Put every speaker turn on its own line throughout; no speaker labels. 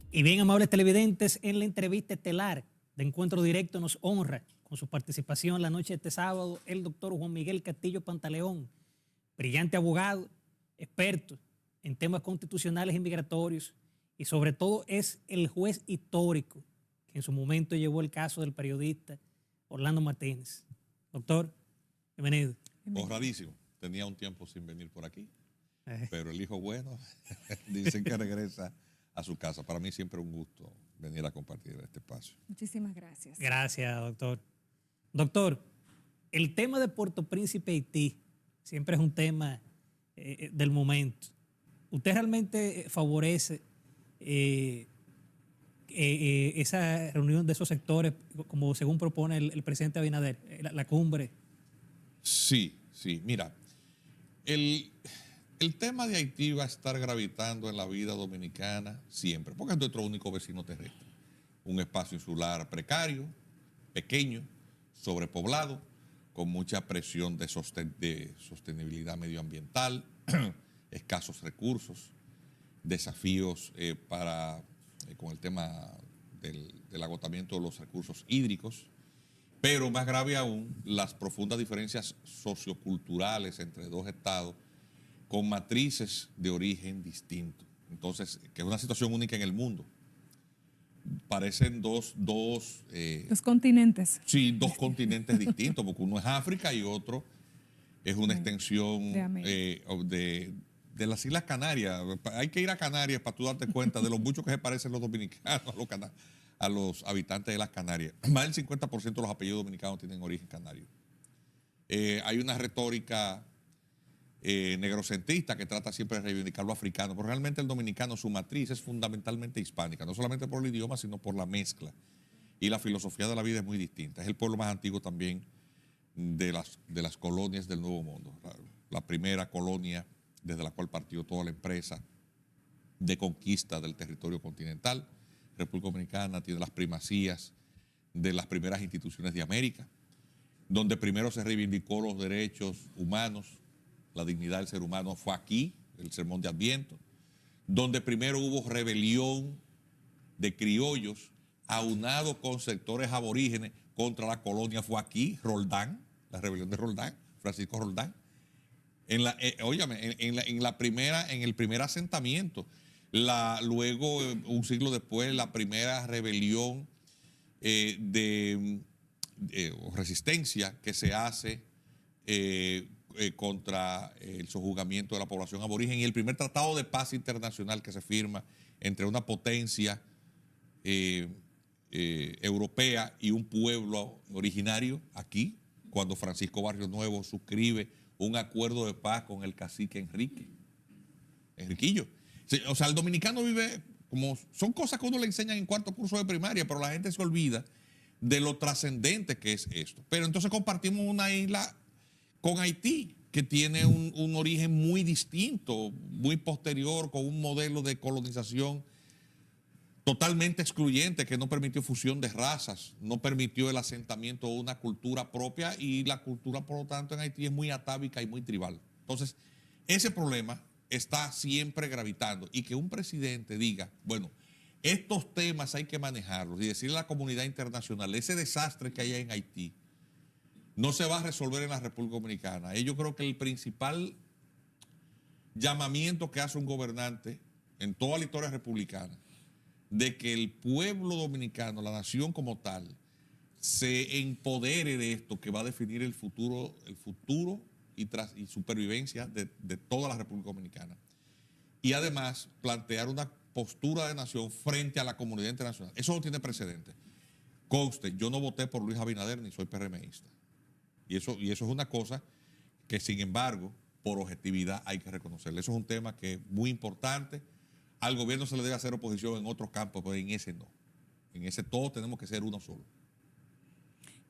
Y bien, amables televidentes, en la entrevista estelar de Encuentro Directo nos honra con su participación la noche de este sábado el doctor Juan Miguel Castillo Pantaleón, brillante abogado, experto en temas constitucionales y migratorios, y sobre todo es el juez histórico que en su momento llevó el caso del periodista Orlando Martínez. Doctor, bienvenido.
Honradísimo. Tenía un tiempo sin venir por aquí, pero el hijo bueno dicen que regresa a su casa. Para mí siempre un gusto venir a compartir este espacio.
Muchísimas gracias.
Gracias, doctor. Doctor, el tema de Puerto Príncipe, Haití, siempre es un tema del momento. ¿Usted realmente favorece esa reunión de esos sectores, como según propone el presidente Abinader, la cumbre?
Sí. Mira, el tema de Haití va a estar gravitando en la vida dominicana siempre, porque es nuestro único vecino terrestre. Un espacio insular precario, pequeño, sobrepoblado, con mucha presión de sostenibilidad medioambiental, escasos recursos, desafíos con el tema del agotamiento de los recursos hídricos, pero más grave aún, las profundas diferencias socioculturales entre dos estados con matrices de origen distinto. Entonces, que es una situación única en el mundo. Parecen dos
continentes.
Sí, dos continentes distintos, porque uno es África y otro es una extensión de las Islas Canarias. Hay que ir a Canarias para tú darte cuenta de lo mucho que se parecen los dominicanos a los habitantes de las Canarias. Más del 50% de los apellidos dominicanos tienen origen canario. Hay una retórica negrocentrista que trata siempre de reivindicar lo africano, pero realmente el dominicano, su matriz es fundamentalmente hispánica, no solamente por el idioma, sino por la mezcla. Y la filosofía de la vida es muy distinta. Es el pueblo más antiguo también de las colonias del Nuevo Mundo. La primera colonia desde la cual partió toda la empresa de conquista del territorio continental. República Dominicana tiene las primacías de las primeras instituciones de América, donde primero se reivindicó los derechos humanos, la dignidad del ser humano fue aquí, el Sermón de Adviento, donde primero hubo rebelión de criollos aunado con sectores aborígenes contra la colonia, fue aquí, Roldán, la rebelión de Roldán, Francisco Roldán. En el primer asentamiento, luego, un siglo después, la primera rebelión o resistencia que se hace contra el sojuzgamiento de la población aborigen, y el primer tratado de paz internacional que se firma entre una potencia europea y un pueblo originario aquí, cuando Francisco Barrios Nuevo suscribe un acuerdo de paz con el cacique Enriquillo. O sea, el dominicano vive como, son cosas que uno le enseñan en cuarto curso de primaria, pero la gente se olvida de lo trascendente que es esto. Pero entonces compartimos una isla con Haití, que tiene un origen muy distinto, muy posterior, con un modelo de colonización totalmente excluyente, que no permitió fusión de razas, no permitió el asentamiento de una cultura propia, y la cultura, por lo tanto, en Haití es muy atávica y muy tribal. Entonces, ese problema está siempre gravitando, y que un presidente diga, bueno, estos temas hay que manejarlos, y decirle a la comunidad internacional, ese desastre que hay en Haití no se va a resolver en la República Dominicana. Yo creo que el principal llamamiento que hace un gobernante en toda la historia republicana, de que el pueblo dominicano, la nación como tal, se empodere de esto que va a definir el futuro y supervivencia de toda la República Dominicana. Y además plantear una postura de nación frente a la comunidad internacional. Eso no tiene precedente. Conste, yo no voté por Luis Abinader ni soy PRMista. Y eso es una cosa que, sin embargo, por objetividad hay que reconocerle. Eso es un tema que es muy importante. Al gobierno se le debe hacer oposición en otros campos, pero en ese no. En ese todos tenemos que ser uno solo.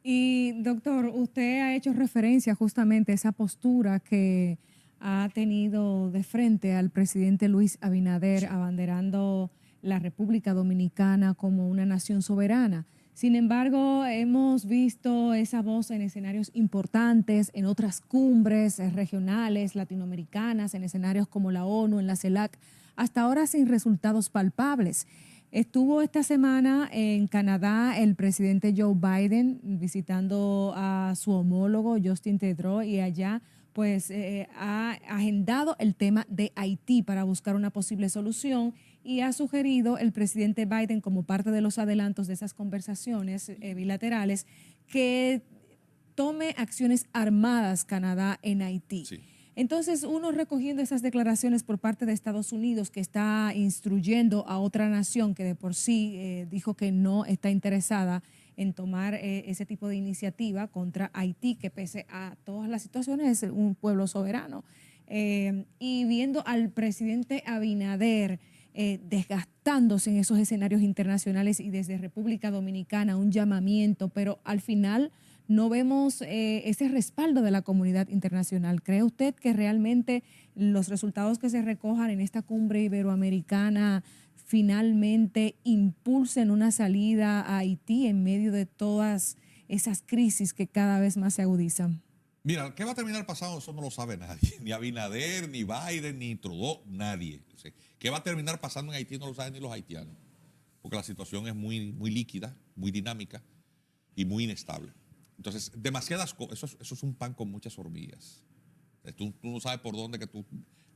Y, doctor, usted ha hecho referencia justamente a esa postura que ha tenido de frente al presidente Luis Abinader, abanderando la República Dominicana como una nación soberana. Sin embargo, hemos visto esa voz en escenarios importantes, en otras cumbres regionales, latinoamericanas, en escenarios como la ONU, en la CELAC, hasta ahora sin resultados palpables. Estuvo esta semana en Canadá el presidente Joe Biden visitando a su homólogo Justin Trudeau y allá pues ha agendado el tema de Haití para buscar una posible solución y ha sugerido el presidente Biden como parte de los adelantos de esas conversaciones bilaterales que tome acciones armadas Canadá en Haití.
Sí.
Entonces, uno recogiendo esas declaraciones por parte de Estados Unidos, que está instruyendo a otra nación que de por sí dijo que no está interesada en tomar ese tipo de iniciativa contra Haití, que pese a todas las situaciones es un pueblo soberano. Y viendo al presidente Abinader desgastándose en esos escenarios internacionales y desde República Dominicana un llamamiento, pero al final no vemos ese respaldo de la comunidad internacional. ¿Cree usted que realmente los resultados que se recojan en esta cumbre iberoamericana finalmente impulsen una salida a Haití en medio de todas esas crisis que cada vez más se agudizan?
Mira, ¿qué va a terminar pasando? Eso no lo sabe nadie. Ni Abinader, ni Biden, ni Trudeau, nadie. O sea, ¿qué va a terminar pasando en Haití? No lo saben ni los haitianos. Porque la situación es muy, muy líquida, muy dinámica y muy inestable. Entonces, demasiadas cosas. Eso es un pan con muchas hormigas. Tú no sabes por dónde que tú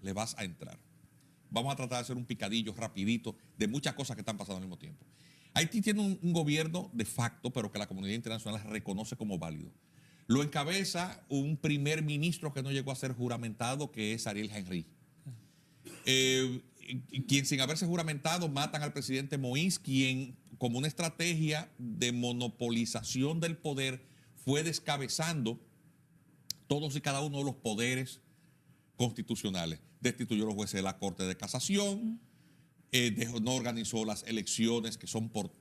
le vas a entrar. Vamos a tratar de hacer un picadillo rapidito de muchas cosas que están pasando al mismo tiempo. Haití tiene un gobierno de facto, pero que la comunidad internacional reconoce como válido. Lo encabeza un primer ministro que no llegó a ser juramentado, que es Ariel Henry. Quien sin haberse juramentado matan al presidente Moïse, quien como una estrategia de monopolización del poder fue descabezando todos y cada uno de los poderes constitucionales. Destituyó a los jueces de la Corte de Casación, no organizó las elecciones que son por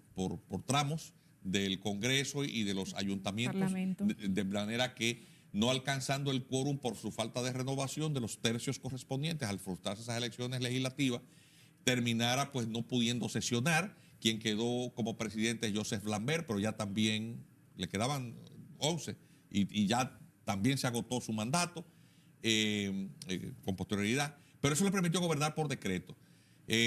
tramos del Congreso y de los ayuntamientos, de manera que no alcanzando el quórum por su falta de renovación de los tercios correspondientes al frustrarse esas elecciones legislativas, terminara pues no pudiendo sesionar. Quien quedó como presidente es Joseph Lambert, pero ya también le quedaban 11 y ya también se agotó su mandato con posterioridad, pero eso le permitió gobernar por decreto.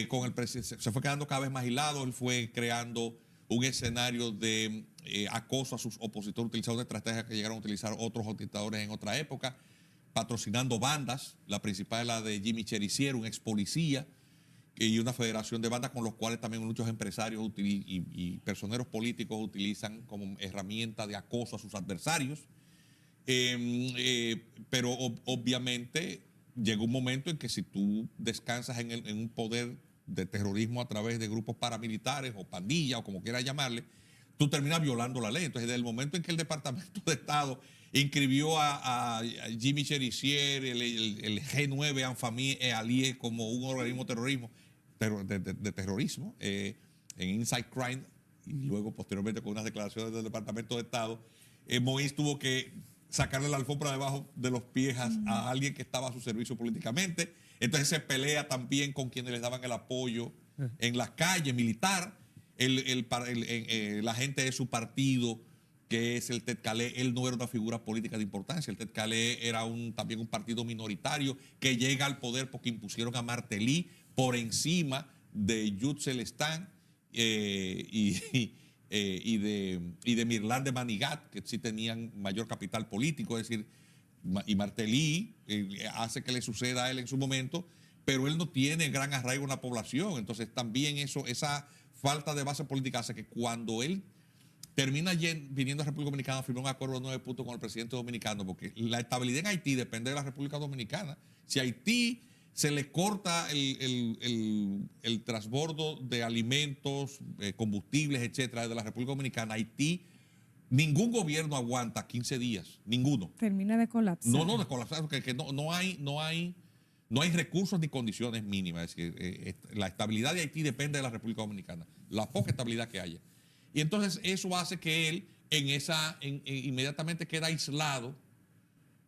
Con el se fue quedando cada vez más aislado, él fue creando un escenario de acoso a sus opositores, utilizando una estrategia que llegaron a utilizar otros dictadores en otra época, patrocinando bandas, la principal es la de Jimmy Cherizier, un ex policía, y una federación de bandas con los cuales también muchos empresarios y personeros políticos utilizan como herramienta de acoso a sus adversarios. Pero obviamente llegó un momento en que si tú descansas en un poder de terrorismo a través de grupos paramilitares o pandillas o como quieras llamarle, tú terminas violando la ley. Entonces, desde el momento en que el Departamento de Estado inscribió a Jimmy Cherizier, el G9 Enfamille et Alliés como un organismo de terrorismo en Inside Crime, y luego posteriormente con unas declaraciones del Departamento de Estado, Moïse tuvo que sacarle la alfombra debajo de los pies a alguien que estaba a su servicio políticamente. Entonces se pelea también con quienes les daban el apoyo en la calle militar. La gente de su partido, que es el Tet-Calé, él no era una figura política de importancia. El Tet-Calé era también un partido minoritario que llega al poder porque impusieron a Martelly por encima de Jules Celestin y de Mirland de Manigat, que sí tenían mayor capital político. Es decir, y Martelly hace que le suceda a él en su momento, pero él no tiene gran arraigo en la población. Entonces también esa falta de base política hace que cuando él termina viniendo a República Dominicana, firmó un acuerdo de 9 puntos con el presidente dominicano, porque la estabilidad en Haití depende de la República Dominicana. Si a Haití se le corta el transbordo de alimentos, combustibles, etcétera, de la República Dominicana, Haití, ningún gobierno aguanta 15 días, ninguno.
Termina de colapsar.
No de colapsar, porque no hay recursos ni condiciones mínimas. Es decir, la estabilidad de Haití depende de la República Dominicana, la poca estabilidad que haya. Y entonces eso hace que él inmediatamente queda aislado,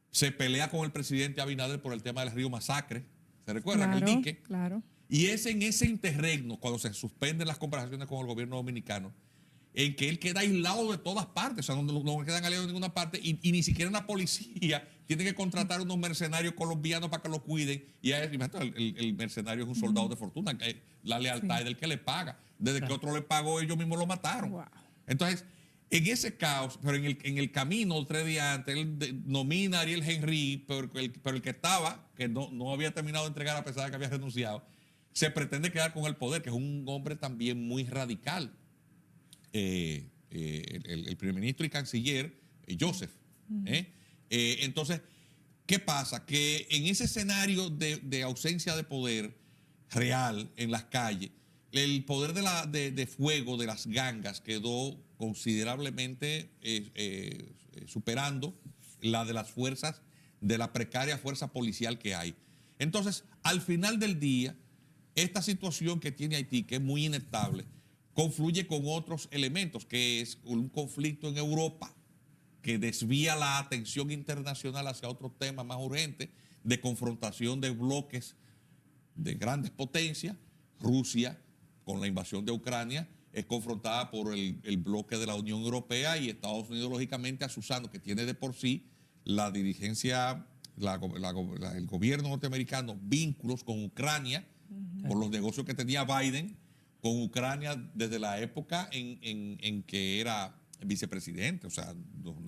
se pelea con el presidente Abinader por el tema del río Masacre, ¿se recuerdan?
Claro,
el dique.
claro.
Y es en ese interregno, cuando se suspenden las conversaciones con el gobierno dominicano, en que él queda aislado de todas partes, o sea, no quedan aliados de ninguna parte, y ni siquiera la policía tiene que contratar unos mercenarios colombianos para que lo cuiden, y el mercenario es un soldado de fortuna, la lealtad es del que le paga, desde que otro le pagó ellos mismos lo mataron.
Wow.
Entonces, en ese caos, pero en el camino, 3 días antes, él nomina a Ariel Henry, pero el que estaba, que no había terminado de entregar a pesar de que había renunciado, se pretende quedar con el poder, que es un hombre también muy radical. El primer ministro y canciller, Joseph. Entonces, ¿qué pasa? Que en ese escenario de ausencia de poder real en las calles, el poder de fuego de las gangas quedó considerablemente superando la de las fuerzas, de la precaria fuerza policial que hay. Entonces, al final del día, esta situación que tiene Haití, que es muy inestable, confluye con otros elementos, que es un conflicto en Europa que desvía la atención internacional hacia otros temas más urgentes de confrontación de bloques de grandes potencias. Rusia, con la invasión de Ucrania, es confrontada por el bloque de la Unión Europea, y Estados Unidos, lógicamente, asusando que tiene de por sí la dirigencia, el gobierno norteamericano, vínculos con Ucrania, por los negocios que tenía Biden con Ucrania desde la época en que era vicepresidente. O sea,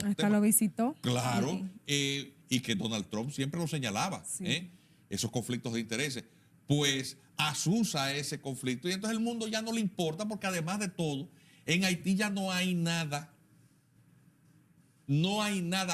hasta lo visitó.
Claro, y que Donald Trump siempre lo señalaba,
Sí.
esos conflictos de intereses. Pues asusa ese conflicto, y entonces el mundo ya no le importa, porque además de todo, en Haití ya no hay nada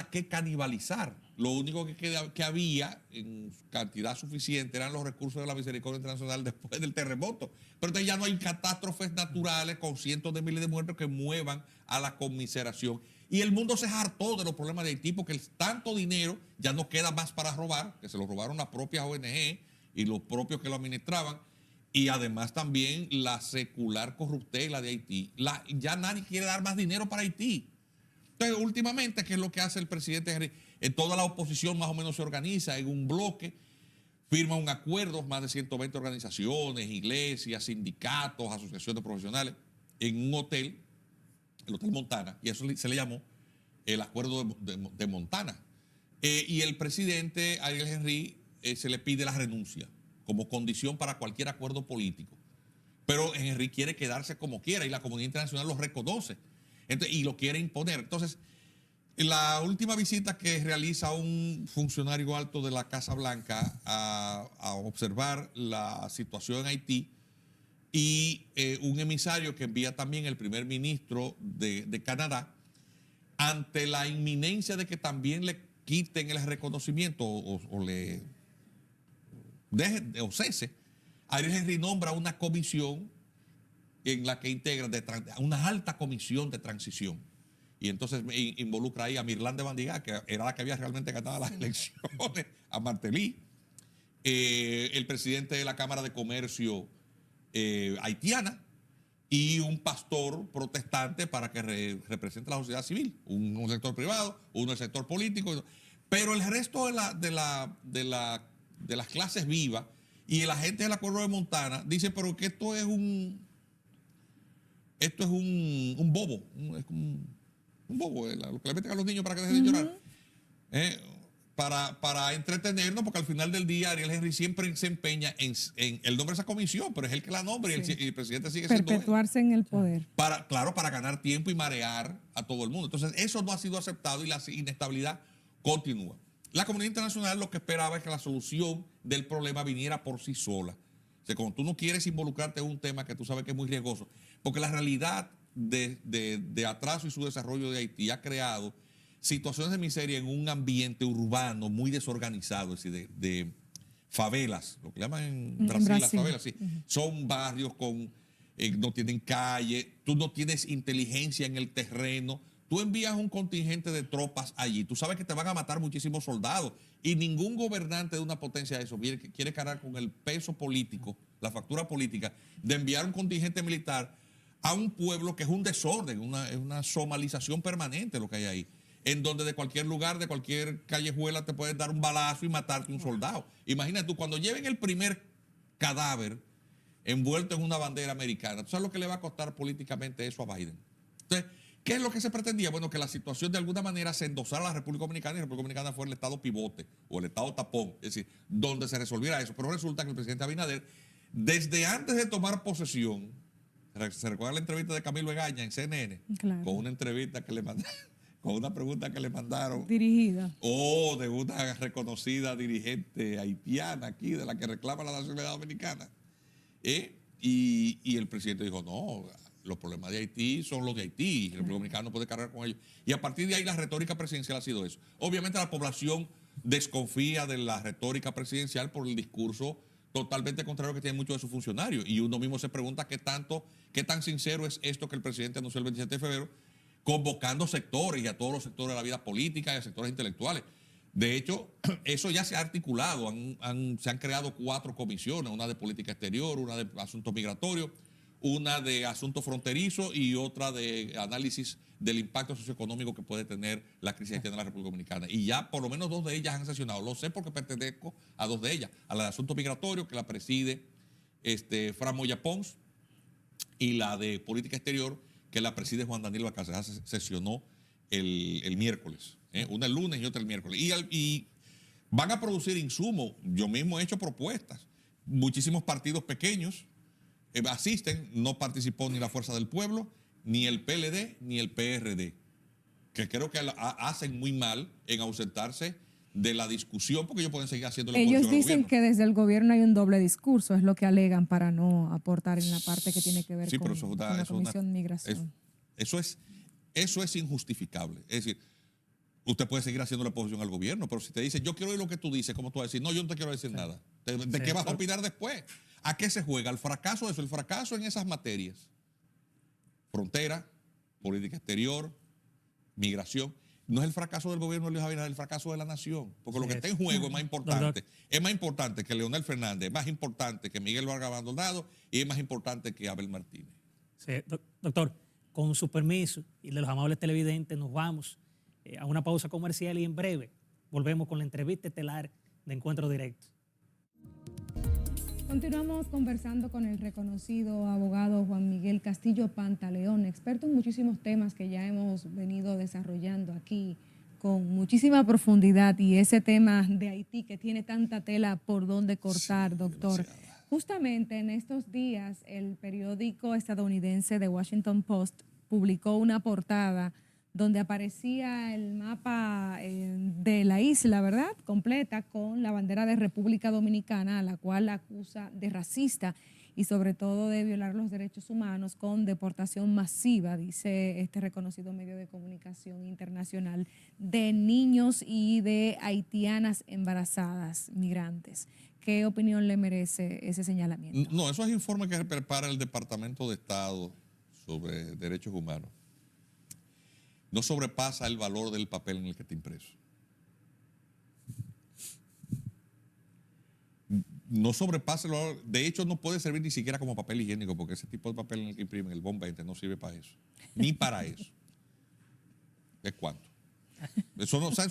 que canibalizar. Lo único que había en cantidad suficiente eran los recursos de la misericordia internacional después del terremoto. Pero entonces ya no hay catástrofes naturales con cientos de miles de muertos que muevan a la conmiseración. Y el mundo se hartó de los problemas de Haití, porque tanto dinero ya no queda más para robar, que se lo robaron las propias ONG y los propios que lo administraban. Y además también la secular corruptela de Haití. Ya nadie quiere dar más dinero para Haití. Entonces, últimamente, ¿qué es lo que hace el presidente Henry? Toda la oposición más o menos se organiza en un bloque, firma un acuerdo, más de 120 organizaciones, iglesias, sindicatos, asociaciones profesionales, en un hotel, el Hotel Montana, y eso se le llamó el Acuerdo de Montana. Y el presidente Ariel Henry se le pide la renuncia como condición para cualquier acuerdo político. Pero Henry quiere quedarse como quiera, y la comunidad internacional lo reconoce. Entonces, y lo quiere imponer. Entonces, la última visita que realiza un funcionario alto de la Casa Blanca a observar la situación en Haití, y un emisario que envía también el primer ministro de Canadá, ante la inminencia de que también le quiten el reconocimiento o le deje o cese, Ariel Henry nombra una comisión en la que integra una alta comisión de transición. Y entonces involucra ahí a Mirlán de Bandigá, que era la que había realmente ganado las elecciones, a Martelly, el presidente de la Cámara de Comercio haitiana, y un pastor protestante para que represente a la sociedad civil, un sector privado, uno el sector político. Pero el resto de las clases vivas y la gente del Acuerdo de Montana dice, pero que esto es un bobo, es como un bobo, lo que le meten a los niños para que dejen de llorar, para entretenernos, porque al final del día Ariel Henry siempre se empeña en el nombre de esa comisión, pero es el que la nombra, y el presidente sigue siendo él.
Perpetuarse en el poder.
Para ganar tiempo y marear a todo el mundo. Entonces, eso no ha sido aceptado, y la inestabilidad continúa. La comunidad internacional lo que esperaba es que la solución del problema viniera por sí sola. O sea, cuando tú no quieres involucrarte en un tema que tú sabes que es muy riesgoso, porque la realidad de atraso y su desarrollo de Haití ha creado situaciones de miseria en un ambiente urbano muy desorganizado, es decir, de favelas, lo que llaman en Brasil las favelas. Sí. Son barrios no tienen calle, tú no tienes inteligencia en el terreno. Tú envías un contingente de tropas allí, tú sabes que te van a matar muchísimos soldados, y ningún gobernante de una potencia de eso quiere cargar con el peso político, la factura política, de enviar un contingente militar a un pueblo que es un desorden, es una somalización permanente lo que hay ahí, en donde de cualquier lugar, de cualquier callejuela, te pueden dar un balazo y matarte un soldado. Imagínate tú, cuando lleven el primer cadáver envuelto en una bandera americana, ¿tú sabes lo que le va a costar políticamente eso a Biden? Entonces, ¿qué es lo que se pretendía? Bueno, que la situación de alguna manera se endosara a la República Dominicana y la República Dominicana fuera el estado pivote o el estado tapón, es decir, donde se resolviera eso. Pero resulta que el presidente Abinader, desde antes de tomar posesión, se recuerda la entrevista de Camilo Egaña en CNN,
Claro.
con una entrevista que le mandaron, con una pregunta que le mandaron,
Dirigida.
de una reconocida dirigente haitiana aquí, de la que reclama la nacionalidad dominicana. Y el presidente dijo, no, los problemas de Haití son los de Haití, el República Dominicana no puede cargar con ellos. Y a partir de ahí la retórica presidencial ha sido eso. Obviamente la población desconfía de la retórica presidencial por el discurso totalmente contrario que tienen muchos de sus funcionarios. Y uno mismo se pregunta qué tan sincero es esto que el presidente anunció el 27 de febrero, convocando sectores y a todos los sectores de la vida política y a sectores intelectuales. De hecho, eso ya se ha articulado, se han creado 4 comisiones, una de política exterior, una de asuntos migratorios, una de asuntos fronterizos y otra de análisis del impacto socioeconómico que puede tener la crisis haitiana en la República Dominicana. Y ya por lo menos 2 de ellas han sesionado. Lo sé porque pertenezco a 2 de ellas, a la de asuntos migratorios, que la preside Fran Moya Pons, y la de política exterior, que la preside Juan Daniel Balcázar. Sesionó el miércoles. Una el lunes y otra el miércoles. Y van a producir insumos. Yo mismo he hecho propuestas. Muchísimos partidos pequeños asisten. No participó ni la Fuerza del Pueblo, ni el PLD, ni el PRD, que creo que hacen muy mal en ausentarse de la discusión, porque ellos pueden seguir haciendo la
Ellos
oposición al
dicen
gobierno.
que desde el gobierno hay un doble discurso, es lo que alegan para no aportar en la parte que tiene que ver
Sí,
con,
pero eso es
con la Comisión de Migración.
Eso es injustificable. Es decir, usted puede seguir haciendo la oposición al gobierno, pero si te dice, yo quiero oír lo que tú dices, ¿cómo tú vas a decir? No, yo no te quiero decir nada. ¿De qué vas a opinar después? ¿A qué se juega? ¿El fracaso de eso? El fracaso en esas materias. Frontera, política exterior, migración. No es el fracaso del gobierno de Luis Abinader, es el fracaso de la nación. Porque lo que está en juego es más importante. Es más importante que Leonel Fernández, es más importante que Miguel Vargas Maldonado y es más importante que Abel Martínez.
Sí, doctor, con su permiso y de los amables televidentes, nos vamos a una pausa comercial y en breve volvemos con la entrevista estelar de Encuentro Directo.
Continuamos conversando con el reconocido abogado Juan Miguel Castillo Pantaleón, experto en muchísimos temas que ya hemos venido desarrollando aquí con muchísima profundidad, y ese tema de Haití que tiene tanta tela por donde cortar, doctor.
Demasiada.
Justamente en estos días el periódico estadounidense The Washington Post publicó una portada donde aparecía el mapa de la isla, ¿verdad?, completa, con la bandera de República Dominicana, a la cual la acusa de racista y sobre todo de violar los derechos humanos con deportación masiva, dice este reconocido medio de comunicación internacional, de niños y de haitianas embarazadas, migrantes. ¿Qué opinión le merece ese señalamiento?
No, eso es informe que prepara el Departamento de Estado sobre Derechos Humanos. No sobrepasa el valor del papel en el que está impreso. No sobrepasa el valor. De hecho, no puede servir ni siquiera como papel higiénico, porque ese tipo de papel en el que imprimen, el BOM 20, no sirve para eso. Ni para eso. ¿Es cuánto? Eso no, o sea,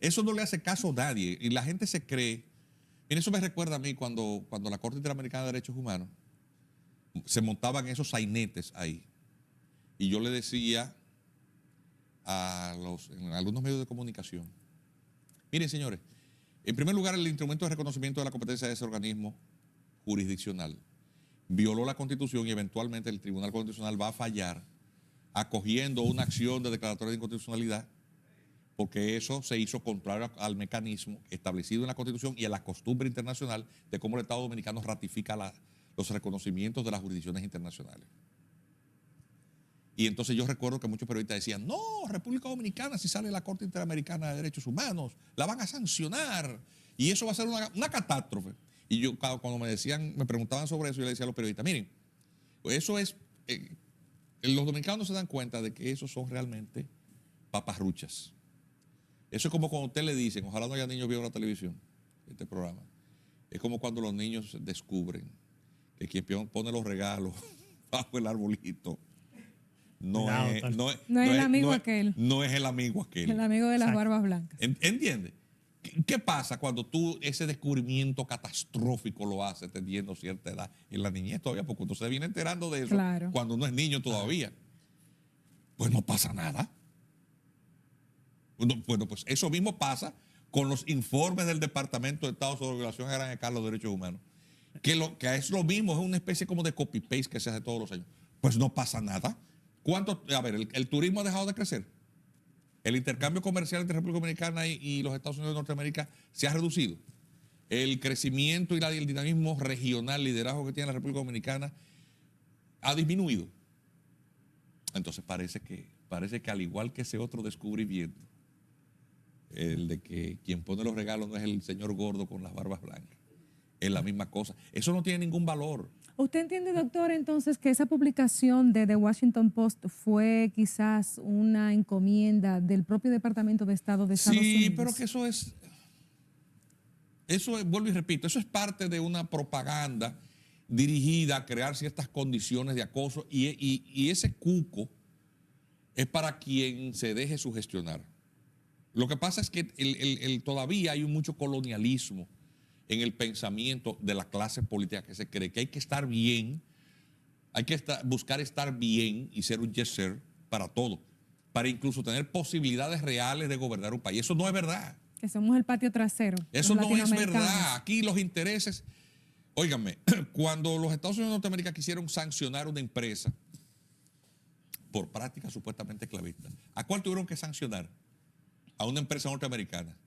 eso no le hace caso a nadie. Y la gente se cree. Mira, eso me recuerda a mí cuando la Corte Interamericana de Derechos Humanos se montaban esos sainetes ahí. Y yo le decía en algunos medios de comunicación, miren, señores, en primer lugar, el instrumento de reconocimiento de la competencia de ese organismo jurisdiccional violó la Constitución y eventualmente el Tribunal Constitucional va a fallar acogiendo una acción de declaratoria de inconstitucionalidad, porque eso se hizo contrario al mecanismo establecido en la Constitución y a la costumbre internacional de cómo el Estado Dominicano ratifica los reconocimientos de las jurisdicciones internacionales. Y entonces yo recuerdo que muchos periodistas decían, no, República Dominicana, si sale la Corte Interamericana de Derechos Humanos, la van a sancionar y eso va a ser una catástrofe. Y yo cuando me preguntaban sobre eso, yo le decía a los periodistas, miren, eso es, los dominicanos se dan cuenta de que esos son realmente paparruchas. Eso es como cuando a usted le dicen, ojalá no haya niños viendo la televisión, este programa. Es como cuando los niños descubren que quien pone los regalos bajo el arbolito no es el amigo aquel. No es el amigo aquel.
El amigo de las barbas blancas.
¿Entiendes? ¿Qué pasa cuando tú ese descubrimiento catastrófico lo haces teniendo cierta edad en la niñez todavía? Porque uno se viene enterando de eso
Claro.
cuando no es niño todavía. pues no pasa nada. Bueno, pues eso mismo pasa con los informes del Departamento de Estado sobre violación a gran escala de los derechos humanos. Que es lo mismo, es una especie como de copy-paste que se hace todos los años. Pues no pasa nada. A ver, el turismo ha dejado de crecer. El intercambio comercial entre República Dominicana y los Estados Unidos de Norteamérica se ha reducido. El crecimiento y el dinamismo regional, liderazgo que tiene la República Dominicana ha disminuido. Entonces parece que al igual que ese otro descubrimiento, el de que quien pone los regalos no es el señor gordo con las barbas blancas, es la misma cosa. Eso no tiene ningún valor.
¿Usted entiende, doctor, entonces que esa publicación de The Washington Post fue quizás una encomienda del propio Departamento de Estado de Estados Unidos?
Sí, pero que eso es, vuelvo y repito, eso es parte de una propaganda dirigida a crear ciertas condiciones de acoso y ese cuco es para quien se deje sugestionar. Lo que pasa es que todavía hay mucho colonialismo en el pensamiento de la clase política que se cree que hay que estar bien, buscar estar bien y ser un yes-sir para todo, para incluso tener posibilidades reales de gobernar un país. Eso no es verdad.
Que somos el patio trasero.
Eso no es verdad. Aquí los intereses... Óigame, cuando los Estados Unidos de Norteamérica quisieron sancionar una empresa por prácticas supuestamente esclavistas, ¿a cuál tuvieron que sancionar? A una empresa norteamericana.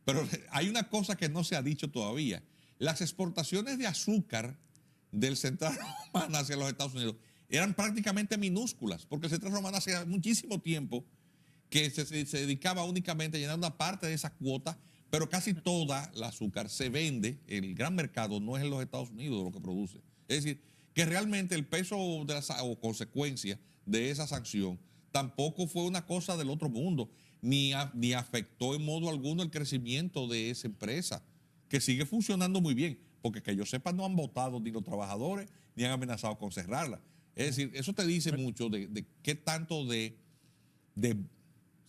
Pero hay una cosa que no se ha dicho todavía. Las exportaciones de azúcar del Central Romana hacia los Estados Unidos eran prácticamente minúsculas, porque el Central Romana hacía muchísimo tiempo que se dedicaba únicamente a llenar una parte de esa cuota, pero casi toda la azúcar se vende, el gran mercado no es en los Estados Unidos lo que produce. Es decir, que realmente el peso o consecuencia de esa sanción tampoco fue una cosa del otro mundo, ni afectó en modo alguno el crecimiento de esa empresa, que sigue funcionando muy bien, porque que yo sepa no han votado ni los trabajadores, ni han amenazado con cerrarla. Es decir, eso te dice mucho de qué tanto se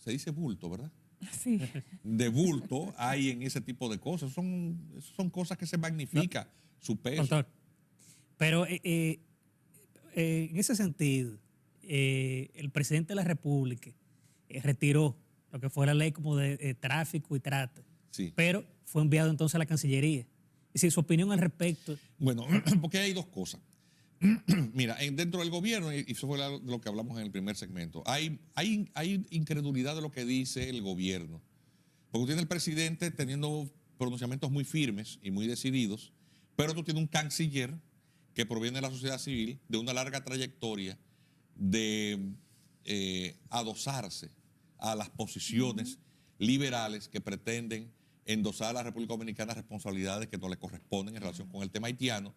dice bulto, ¿verdad?
Sí.
De bulto hay en ese tipo de cosas. Son cosas que se magnifica su peso.
Doctor, pero en ese sentido, el presidente de la República retiró lo que fue la ley como de tráfico y trata,
Sí.
pero fue enviado entonces a la Cancillería. Es decir, su opinión al respecto.
Bueno, porque hay dos cosas. Mira, dentro del gobierno, y eso fue de lo que hablamos en el primer segmento, hay incredulidad de lo que dice el gobierno. Porque tiene el presidente teniendo pronunciamientos muy firmes y muy decididos, pero tú tienes un canciller que proviene de la sociedad civil, de una larga trayectoria de adosarse a las posiciones liberales que pretenden endosar a la República Dominicana responsabilidades que no le corresponden en relación con el tema haitiano,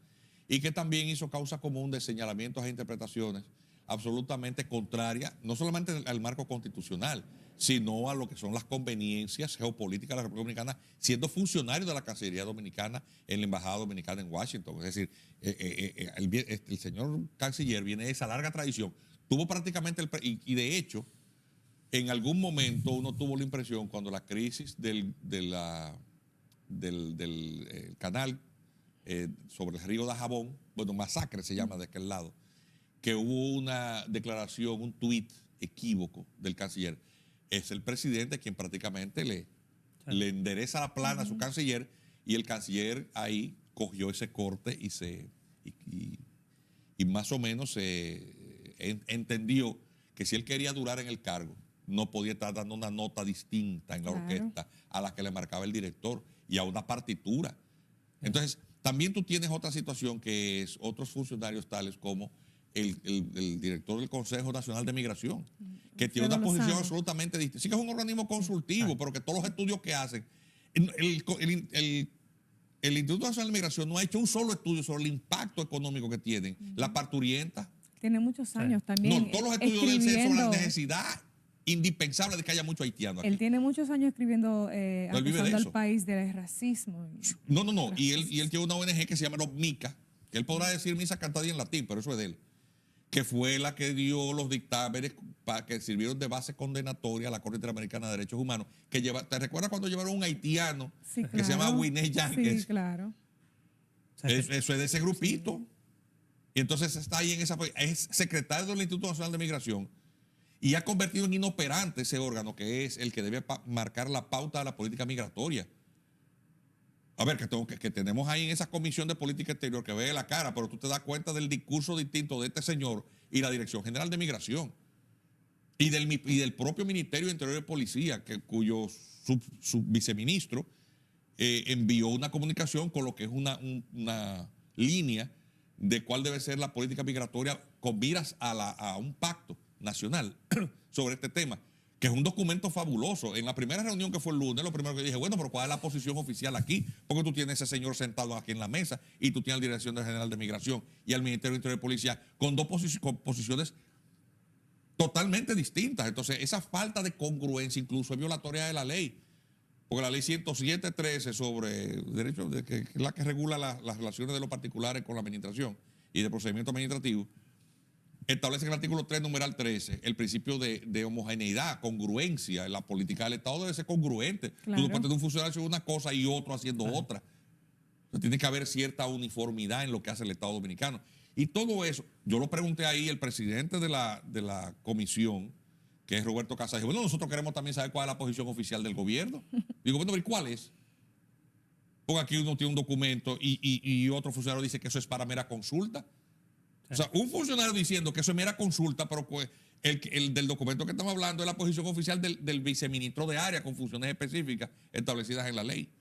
y que también hizo causa común de señalamientos e interpretaciones absolutamente contrarias, no solamente al marco constitucional, sino a lo que son las conveniencias geopolíticas de la República Dominicana, siendo funcionario de la Cancillería Dominicana en la Embajada Dominicana en Washington. Es decir, el señor canciller viene de esa larga tradición. Tuvo prácticamente, y de hecho, en algún momento uno tuvo la impresión, cuando la crisis del canal sobre el río Dajabón, bueno, masacre se llama de aquel lado, que hubo una declaración, un tuit equívoco del canciller. Es el presidente quien prácticamente le endereza la plana a su canciller, y el canciller ahí cogió ese corte y más o menos entendió que si él quería durar en el cargo, no podía estar dando una nota distinta en la orquesta a la que le marcaba el director y a una partitura. Entonces, también tú tienes otra situación, que es otros funcionarios tales como el director del Consejo Nacional de Migración, que tiene una posición absolutamente distinta. Sí que es un organismo consultivo, pero que todos los estudios que hacen, el Instituto Nacional de Migración no ha hecho un solo estudio sobre el impacto económico que tienen la parturienta.
Tiene muchos años también.
No, todos los estudios deben ser sobre la necesidad indispensable de que haya mucho haitiano aquí.
Él tiene muchos años escribiendo, acusando al país del racismo.
No. Y él tiene una ONG que se llama Los MICA, que él podrá decir misa cantada en latín, pero eso es de él, que fue la que dio los dictámenes que sirvieron de base condenatoria a la Corte Interamericana de Derechos Humanos. ¿Te recuerdas cuando llevaron a un haitiano que se llama Winnet Yankes?
Sí, claro.
Eso es de ese grupito. Y entonces está ahí es secretario del Instituto Nacional de Migración. y ha convertido en inoperante ese órgano que es el que debe marcar la pauta de la política migratoria. A ver, que tenemos ahí en esa comisión de política exterior que ve la cara, pero tú te das cuenta del discurso distinto de este señor y la Dirección General de Migración y del propio Ministerio de Interior y Policía, cuyo viceministro envió una comunicación con lo que es una línea de cuál debe ser la política migratoria con miras a un pacto nacional sobre este tema, que es un documento fabuloso. En la primera reunión que fue el lunes, lo primero que dije, bueno, pero ¿cuál es la posición oficial aquí? Porque tú tienes ese señor sentado aquí en la mesa y tú tienes la Dirección General de Migración y al Ministerio de Interior y Policía con dos posiciones totalmente distintas. Entonces, esa falta de congruencia incluso es violatoria de la ley. Porque la ley 107.13 sobre derecho, que es la que regula las relaciones de los particulares con la administración y de procedimiento administrativo, establece en el artículo 3, numeral 13, el principio de homogeneidad, congruencia. La política del Estado debe ser congruente.
Claro.
Tú no puedes tener un funcionario haciendo una cosa y otro haciendo otra. Entonces, tiene que haber cierta uniformidad en lo que hace el Estado dominicano. Y todo eso, yo lo pregunté ahí, el presidente de la comisión, que es Roberto Casas, dijo, bueno, nosotros queremos también saber cuál es la posición oficial del gobierno. Digo, bueno, ¿y cuál es? Porque aquí uno tiene un documento y otro funcionario dice que eso es para mera consulta. O sea, un funcionario diciendo que eso es mera consulta, pero pues el del documento que estamos hablando es la posición oficial del viceministro de área con funciones específicas establecidas en la ley.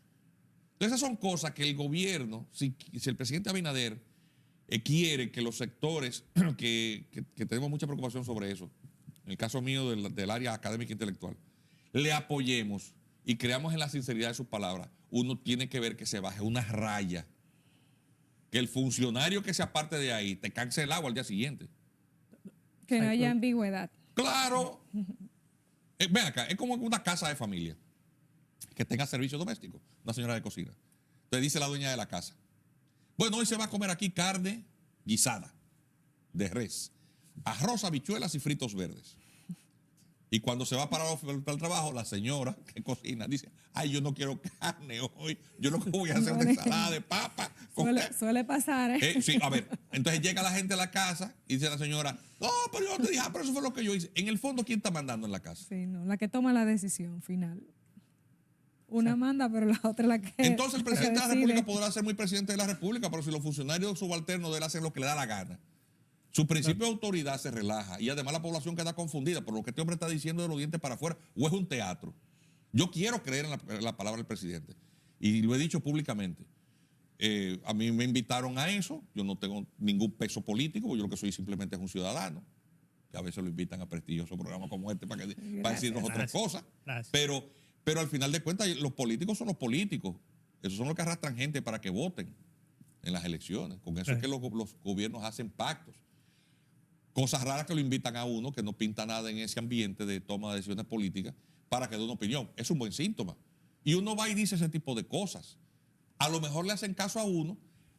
Entonces, esas son cosas que el gobierno, si el presidente Abinader quiere que los sectores que tenemos mucha preocupación sobre eso, en el caso mío del área académica e intelectual, le apoyemos y creamos en la sinceridad de sus palabras, uno tiene que ver que se baje una raya. Que el funcionario que se aparte de ahí te canse el agua al día siguiente.
Que no haya ambigüedad.
¡Claro! Ven acá, es como una casa de familia que tenga servicio doméstico, una señora de cocina. Entonces dice la dueña de la casa, bueno, hoy se va a comer aquí carne guisada de res, arroz, habichuelas y fritos verdes. Y cuando se va para el trabajo, la señora que cocina dice, ay, yo no quiero carne hoy, yo lo que voy a hacer es una ensalada de papa.
Suele pasar, ¿eh?
Sí, a ver, entonces llega la gente a la casa y dice la señora, no, pero yo te dije, pero eso fue lo que yo hice. En el fondo, ¿quién está mandando en la casa?
Sí, no, la que toma la decisión final. Una manda, pero la otra la que
Entonces el presidente de la República
decide.
podrá ser muy presidente de la República, pero si los funcionarios subalternos de él hacen lo que le da la gana, su principio de autoridad se relaja y además la población queda confundida por lo que este hombre está diciendo de los dientes para afuera, o es un teatro. Yo quiero creer en la palabra del presidente y lo he dicho públicamente. A mí me invitaron a eso, yo no tengo ningún peso político, yo lo que soy simplemente es un ciudadano, que a veces lo invitan a prestigiosos programas como este para decirnos otras cosas, pero al final de cuentas los políticos son los políticos, esos son los que arrastran gente para que voten en las elecciones, con eso es que los gobiernos hacen pactos. Cosas raras que lo invitan a uno, que no pinta nada en ese ambiente de toma de decisiones políticas, para que dé una opinión. Es un buen síntoma. Y uno va y dice ese tipo de cosas. A lo mejor le hacen caso a uno,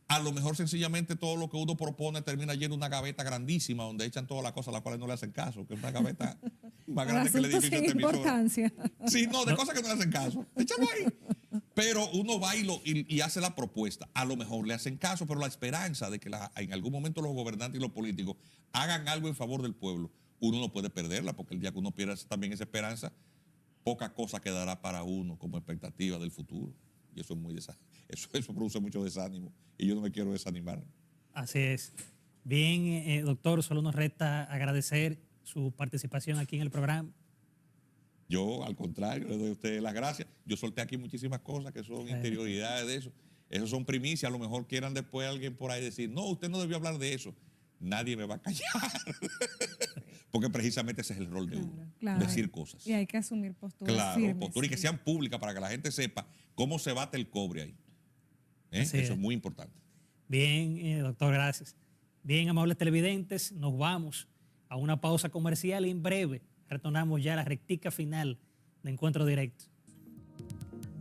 a lo mejor sencillamente todo lo que uno propone termina lleno de una gaveta grandísima donde echan todas las cosas a las cuales no le hacen caso, que es una gaveta más grande que el edificio de
importancia.
Sí, no, de cosas que no le hacen caso. Échalo ahí. Pero uno va y hace la propuesta. A lo mejor le hacen caso, pero la esperanza de que en algún momento los gobernantes y los políticos hagan algo en favor del pueblo, uno no puede perderla, porque el día que uno pierda también esa esperanza, poca cosa quedará para uno como expectativa del futuro. Y eso es eso produce mucho desánimo. Y yo no me quiero desanimar.
Así es. Bien, doctor, solo nos resta agradecer su participación aquí en el programa.
Yo, al contrario, le doy a ustedes las gracias. Yo solté aquí muchísimas cosas que son interioridades de eso. Esos son primicias. A lo mejor quieran después alguien por ahí decir, no, usted no debió hablar de eso. Nadie me va a callar. Porque precisamente ese es el rol de uno.
Claro.
Decir cosas.
Y hay que asumir posturas
Claro,
firmes,
posturas y que sean públicas para que la gente sepa cómo se bate el cobre ahí. Eso es muy importante.
Bien, doctor, gracias. Bien, amables televidentes, nos vamos a una pausa comercial y en breve retornamos ya a la rectica final de Encuentro Directo.